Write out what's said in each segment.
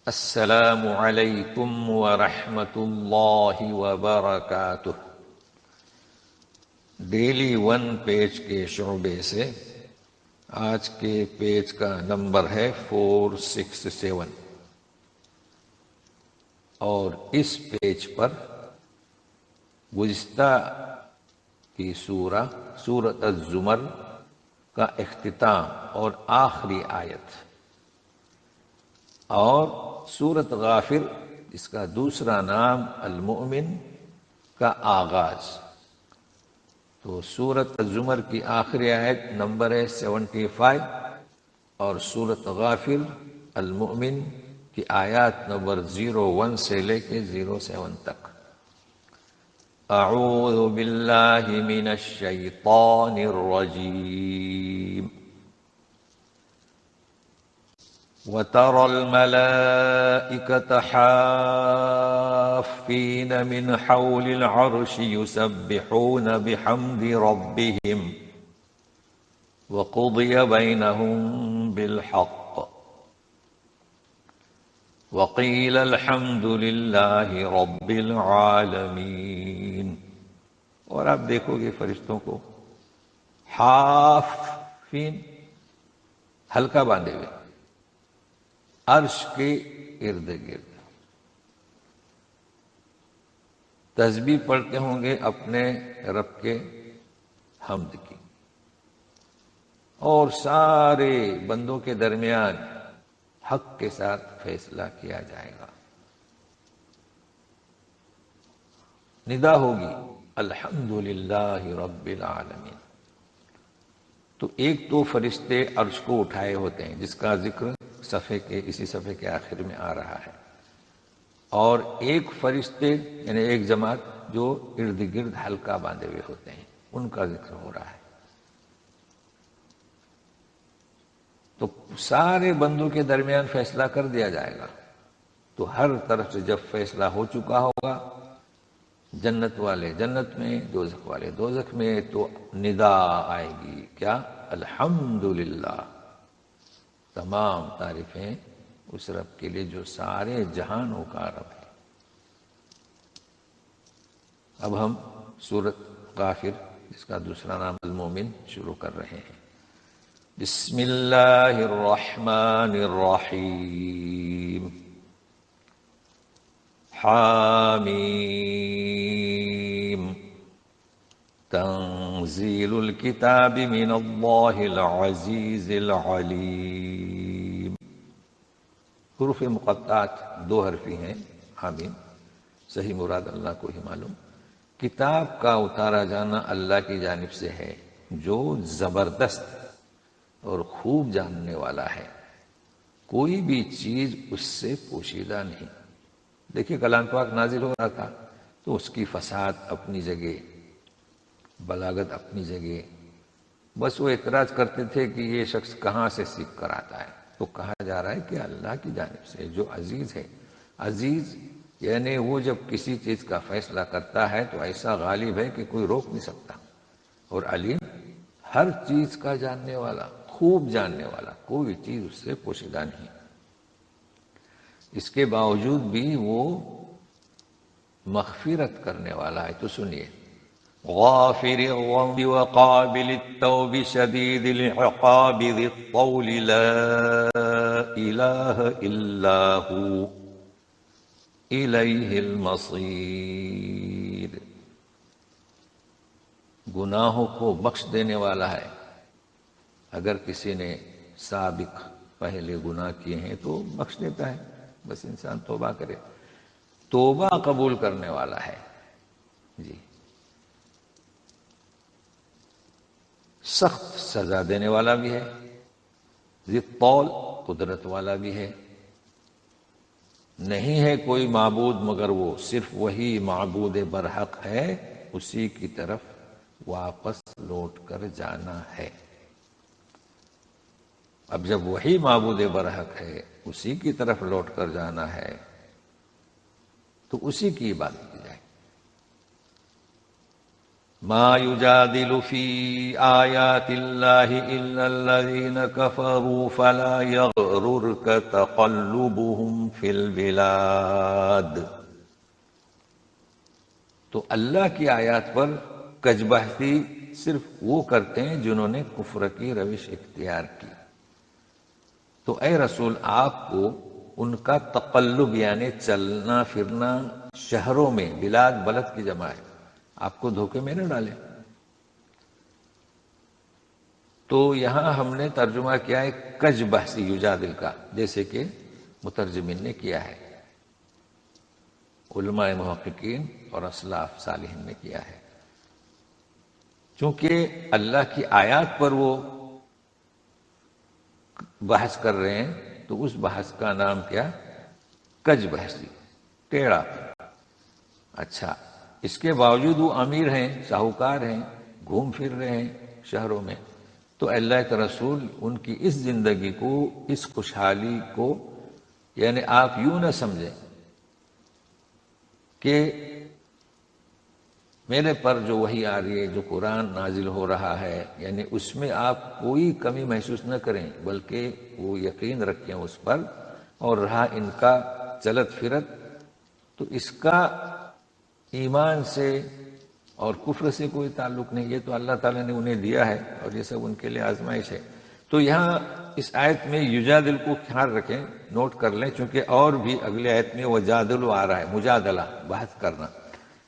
السلام علیکم ورحمۃ اللہ وبرکاتہ۔ ڈیلی ون پیج کے شعبے سے آج کے پیج کا نمبر ہے 467 اور اس پیج پر گزشتہ کی سورۃ الزمر کا اختتام اور آخری آیت اور سورۃ غافر جس کا دوسرا نام المؤمن کا آغاز۔ تو سورۃ الزمر کی آخری آیت نمبر ہے 75 اور سورۃ غافر المؤمن کی آیات نمبر 01 سے لے کے 07 تک۔ اعوذ باللہ من الشیطان الرجیم۔ وَتَرَى الْمَلَائِكَةَ حَافِّينَ مِنْ حَوْلِ الْعَرْشِ يُسَبِّحُونَ بِحَمْدِ رَبِّهِمْ وَقُضِيَ بَيْنَهُمْ بِالْحَقِّ وَقِيلَ الْحَمْدُ لِلَّهِ رَبِّ الْعَالَمِينَ۔ اور آپ دیکھو گے فرشتوں کو حافین ہلکا باندھے ہوئے عرش کے ارد گرد تسبیح پڑھتے ہوں گے اپنے رب کے حمد کی، اور سارے بندوں کے درمیان حق کے ساتھ فیصلہ کیا جائے گا۔ ندا ہوگی الحمدللہ رب العالمین۔ تو ایک تو فرشتے عرش کو اٹھائے ہوتے ہیں جس کا ذکر اسی صفحے کے آخر میں آ رہا ہے، اور ایک فرشتے یعنی ایک جماعت جو ارد گرد حلقہ باندھے ہوئے ہوتے ہیں ان کا ذکر ہو رہا ہے۔ تو سارے بندوں کے درمیان فیصلہ کر دیا جائے گا۔ تو ہر طرف سے جب فیصلہ ہو چکا ہوگا، جنت والے جنت میں، دوزخ والے دوزخ میں، تو ندا آئے گی کیا؟ الحمدللہ، تمام تعریفیں اس رب کے لیے جو سارے جہانوں کا رب ہے۔ اب ہم سورۃ غافر جس کا دوسرا نام المومن شروع کر رہے ہیں۔ بسم اللہ الرحمن الرحیم۔ حامیم تنزیل الکتاب من اللہ العزیز العلیم۔ حروف مقطعات دو حرفی ہیں، حامیم، صحیح مراد اللہ کو ہی معلوم۔ کتاب کا اتارا جانا اللہ کی جانب سے ہے جو زبردست اور خوب جاننے والا ہے، کوئی بھی چیز اس سے پوشیدہ نہیں۔ دیکھیے کلام پاک نازل ہو رہا تھا تو اس کی فصاحت اپنی جگہ، بلاغت اپنی جگہ، بس وہ اعتراض کرتے تھے کہ یہ شخص کہاں سے سیکھ کر آتا ہے۔ تو کہا جا رہا ہے کہ اللہ کی جانب سے جو عزیز ہے۔ عزیز یعنی وہ جب کسی چیز کا فیصلہ کرتا ہے تو ایسا غالب ہے کہ کوئی روک نہیں سکتا، اور علیم ہر چیز کا جاننے والا، خوب جاننے والا، کوئی چیز اس سے پوشیدہ نہیں۔ اس کے باوجود بھی وہ مغفرت کرنے والا ہے۔ تو سنیے، غافر الذنب وقابل التوب شدید العقاب ذی الطول لا الہ الا ہو الیہ المصیر۔ گناہوں کو بخش دینے والا ہے۔ اگر کسی نے سابق پہلے گناہ کیے ہیں تو بخش دیتا ہے، بس انسان توبہ کرے۔ توبہ قبول کرنے والا ہے جی، سخت سزا دینے والا بھی ہے، ذی الطول قدرت والا بھی ہے۔ نہیں ہے کوئی معبود مگر وہ، صرف وہی معبود برحق ہے، اسی کی طرف واپس لوٹ کر جانا ہے۔ اب جب وہی معبود برحق ہے، اسی کی طرف لوٹ کر جانا ہے، تو اسی کی عبادت کی جائے۔ ما يجادل في آيات الله إلا الذين كفروا فلا يغررك تقلبهم في البلاد. تو اللہ کی آیات پر کج بحثی صرف وہ کرتے ہیں جنہوں نے کفر کی روش اختیار کی. تو اے رسول آپ کو ان کا تقلب یعنی چلنا پھرنا شہروں میں، بلاد بلد کی جمع ہے، آپ کو دھوکے میں نہ ڈالے. تو یہاں ہم نے ترجمہ کیا ہے کج بحثی یجادل کا، جیسے کہ مترجمین نے کیا ہے، علماء محققین اور اسلاف صالحین نے کیا ہے. چونکہ اللہ کی آیات پر وہ بحث کر رہے ہیں تو اس بحث کا نام کیا؟ کج بحثی، ٹیڑھا. اچھا، اس کے باوجود وہ امیر ہیں، شاہوکار ہیں، گھوم پھر رہے ہیں شہروں میں، تو اللہ کے رسول ان کی اس زندگی کو، اس خوشحالی کو، یعنی آپ یوں نہ سمجھیں کہ میرے پر جو وحی آ رہی ہے، جو قرآن نازل ہو رہا ہے، یعنی اس میں آپ کوئی کمی محسوس نہ کریں، بلکہ وہ یقین رکھیں اس پر، اور رہا ان کا چلت پھرت، تو اس کا ایمان سے اور کفر سے کوئی تعلق نہیں. یہ تو اللہ تعالیٰ نے انہیں دیا ہے اور یہ سب ان کے لیے آزمائش ہے. تو یہاں اس آیت میں یجادل کو خیال رکھیں، نوٹ کر لیں، چونکہ اور بھی اگلے آیت میں وجادل آ رہا ہے، مجادلہ، بحث کرنا.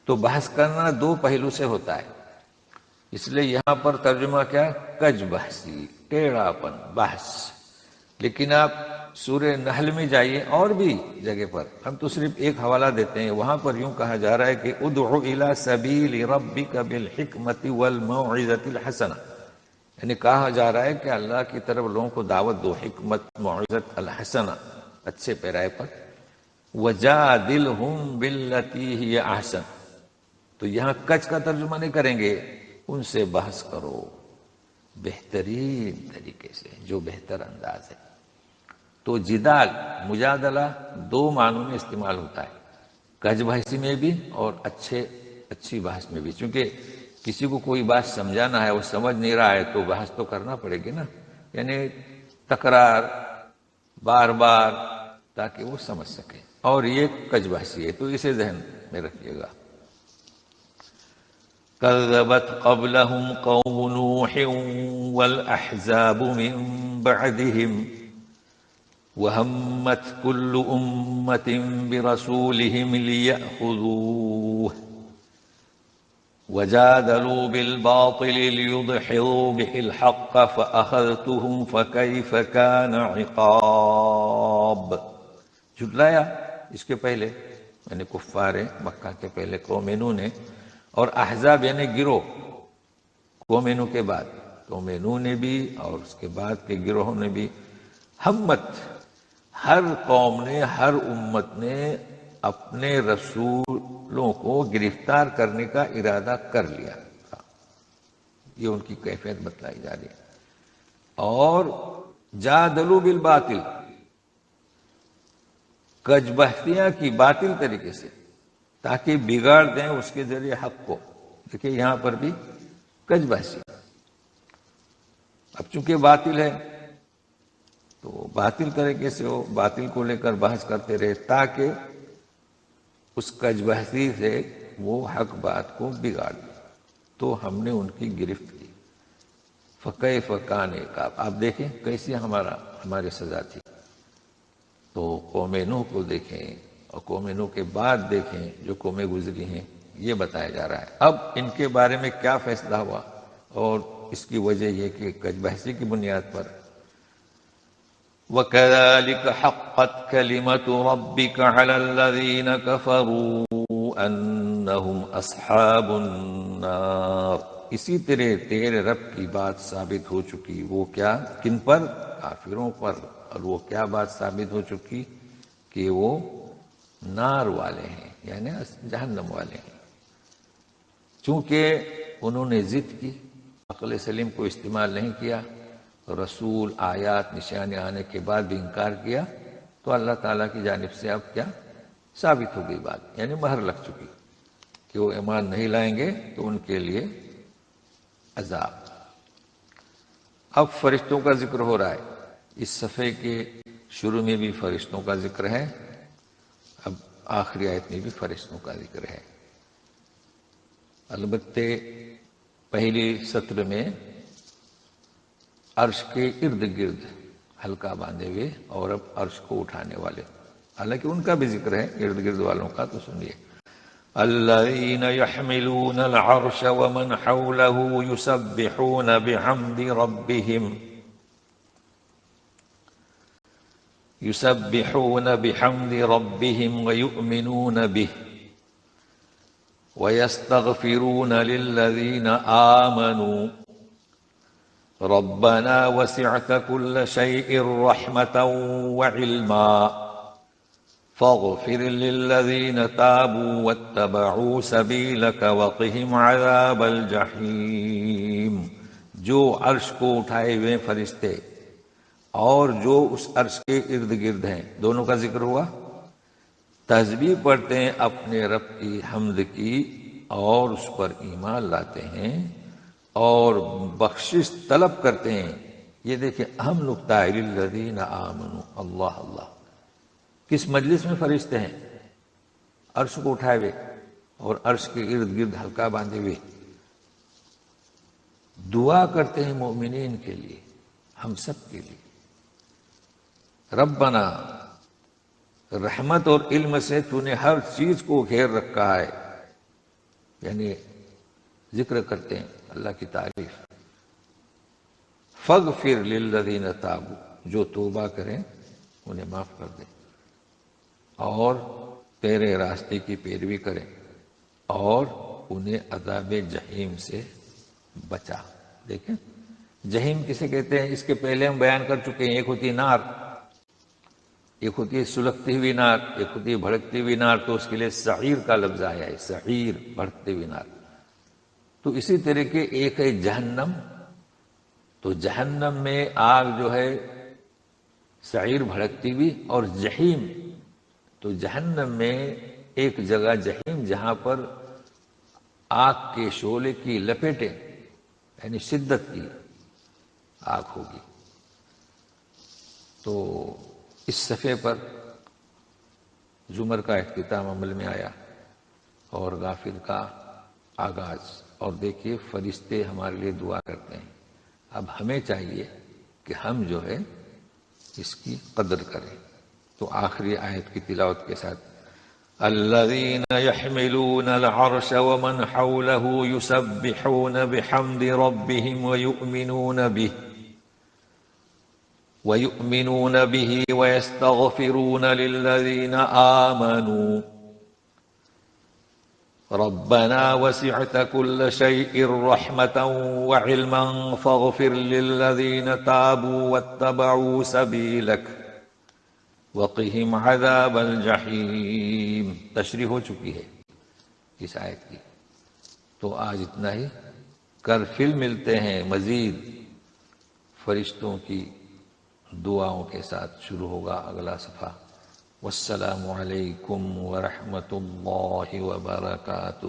تو بحث کرنا دو پہلو سے ہوتا ہے، اس لیے یہاں پر ترجمہ کیا ہے؟ کج بحثی، ٹیڑھا پن، بحث. لیکن آپ سورہ نحل میں جائیے، اور بھی جگہ پر، ہم تو صرف ایک حوالہ دیتے ہیں، وہاں پر یوں کہا جا رہا ہے کہ ادع الی سبیل ربک بالحکمت والموعظۃ الحسنہ، یعنی کہا جا رہا ہے کہ اللہ کی طرف لوگوں کو دعوت دو، حکمت، موعظت الحسنہ، اچھے پیرائے پر. وجادلہم باللتی ہی احسن، تو یہاں کچ کا ترجمہ نہیں کریں گے، ان سے بحث کرو بہترین طریقے سے، جو بہتر انداز ہے. تو جدال، مجادلہ دو معنوں میں استعمال ہوتا ہے، کج بحثی میں بھی اور اچھی بحث میں بھی. چونکہ کسی کو کوئی بات سمجھانا ہے، وہ سمجھ نہیں رہا ہے، تو بحث تو کرنا پڑے گی نا، یعنی تکرار بار بار، تاکہ وہ سمجھ سکے. اور یہ کج بحثی ہے، تو اسے ذہن میں رکھیے گا. كذبت قبلهم قوم نوح والأحزاب من بعدهم وهمت كل أمة برسولهم ليأخذوه وجادلوا بالباطل ليدحضوا به الحق فأخذتهم فكيف كان عقاب. جھٹلایا اس کے پہلے یعنی کفار مکہ کے پہلے قوم نوح نے، اور احزاب یعنی گروہ قوم نوح کے بعد، قوم نوح نے بھی اور اس کے بعد کے گروہوں نے بھی. ہمت، ہر قوم نے، ہر امت نے اپنے رسولوں کو گرفتار کرنے کا ارادہ کر لیا تھا، یہ ان کی کیفیت بتلائی جا رہی ہے. اور جادلوا بالباطل، کج بحثیاں کی باطل طریقے سے، تاکہ بگاڑ دیں اس کے ذریعے حق کو. دیکھیے یہاں پر بھی کج بحثی. اب چونکہ باطل ہے تو باطل طریقے سے وہ باطل کو لے کر بحث کرتے رہے، تاکہ اس کج بحثی سے وہ حق بات کو بگاڑ دیں. تو ہم نے ان کی گرفت کی. فکیف کان عقاب، آپ دیکھیں کیسی ہماری سزا تھی. تو قوم نوح کو دیکھیں اور قوم نوح کے بعد دیکھیں جو قومیں گزری ہیں، یہ بتایا جا رہا ہے. اب ان کے بارے میں کیا فیصلہ ہوا، اور اس کی وجہ یہ کہ کج بحثی کی بنیاد پر. وَكَذَلِكَ حَقَّتْ كَلِمَةُ رَبِّكَ عَلَى الَّذِينَ كَفَرُوا أَنَّهُمْ أَصْحَابُ النَّارِ، اسی طرح تیرے رب کی بات ثابت ہو چکی. وہ کیا؟ کن پر؟ کافروں پر. اور وہ کیا بات ثابت ہو چکی؟ کہ وہ نار والے ہیں، یعنی جہنم والے ہیں. چونکہ انہوں نے ضد کی، عقل سلیم کو استعمال نہیں کیا، رسول، آیات، نشانے آنے کے بعد بھی انکار کیا، تو اللہ تعالیٰ کی جانب سے اب کیا ثابت ہو گئی بات، یعنی مہر لگ چکی. کہ وہ ایمان نہیں لائیں گے تو ان کے لیے عذاب۔ اب فرشتوں کا ذکر ہو رہا ہے، اس صفحے کے شروع میں بھی فرشتوں کا ذکر ہے، اب آخری آیت میں بھی فرشتوں کا ذکر ہے۔ البتہ پہلی سطر میں عرش کے ارد گرد حلقہ باندھے ہوئے اور اب عرش کو اٹھانے والے، حالانکہ ان کا بھی ذکر ہے ارد گرد والوں کا، تو سنیے۔ الذين يحملون العرش ومن حوله يسبحون بحمد ربهم ويؤمنون به ويستغفرون للذين آمنوا ربنا وسعت كل شيء رحمة وعلما فاغفر للذين تابوا واتبعوا سبيلك وقهم عذاب الجحيم۔ جو عرش کو اٹھائے ہوئے فرشتے اور جو اس عرش کے ارد گرد ہیں، دونوں کا ذکر ہوا، تسبیح پڑھتے ہیں اپنے رب کی حمد کی اور اس پر ایمان لاتے ہیں اور بخشش طلب کرتے ہیں۔ یہ دیکھیں اہم نقطہ ہے، للذین آمنوا، اللہ اللہ۔ کس مجلس میں فرشتے ہیں؟ عرش کو اٹھائے ہوئے اور عرش کے ارد گرد حلقہ باندھے ہوئے، دعا کرتے ہیں مومنین کے لیے، ہم سب کے لیے۔ ربنا، رحمت اور علم سے تو نے ہر چیز کو گھیر رکھا ہے، یعنی ذکر کرتے ہیں اللہ کی تعریف۔ فاغفر للذین تابوا، جو توبہ کریں انہیں معاف کر دے اور تیرے راستے کی پیروی کریں اور انہیں عذاب جہنم سے بچا۔ دیکھیں جہنم کسے کہتے ہیں، اس کے پہلے ہم بیان کر چکے ہیں۔ ایک ہوتی ہے نار، ایک ہوتی ہے سلگتی ہوئی نار، ایک ہوتی ہے بھڑکتی ہوئی نار، تو اس کے لیے سعیر کا لفظ آیا ہے، سعیر، بھڑکتی ہوئی نار۔ تو اسی طریقے ایک ہے جہنم، تو جہنم میں آگ جو ہے سعیر بھڑکتی ہوئی، اور جہنم، تو جہنم میں ایک جگہ جہنم جہاں پر آگ کے شعلے کی لپیٹیں، یعنی شدت کی آگ ہوگی۔ تو اس صفحے پر زمر کا اختتام عمل میں آیا اور غافر کا آغاز، اور دیکھیے فرشتے ہمارے لیے دعا کرتے ہیں۔ اب ہمیں چاہیے کہ ہم جو ہے اس کی قدر کریں۔ تو آخری آیت کی تلاوت کے ساتھ، الذين يحملون العرش ومن حوله يسبحون بحمد ربهم ويؤمنون به ويستغفرون للذين آمنوا ربنا وسعت كل شيء رحمة وعلما فاغفر للذين تابوا واتبعوا سبيلك وقهم عذاب الجحیم۔ تشریح ہو چکی ہے اس آیت کی، تو آج اتنا ہی، کل پھر ملتے ہیں مزید فرشتوں کی دعاؤں کے ساتھ۔ شروع ہوگا اگلا صفحہ۔ والسلام علیکم ورحمۃ اللہ وبرکاتہ۔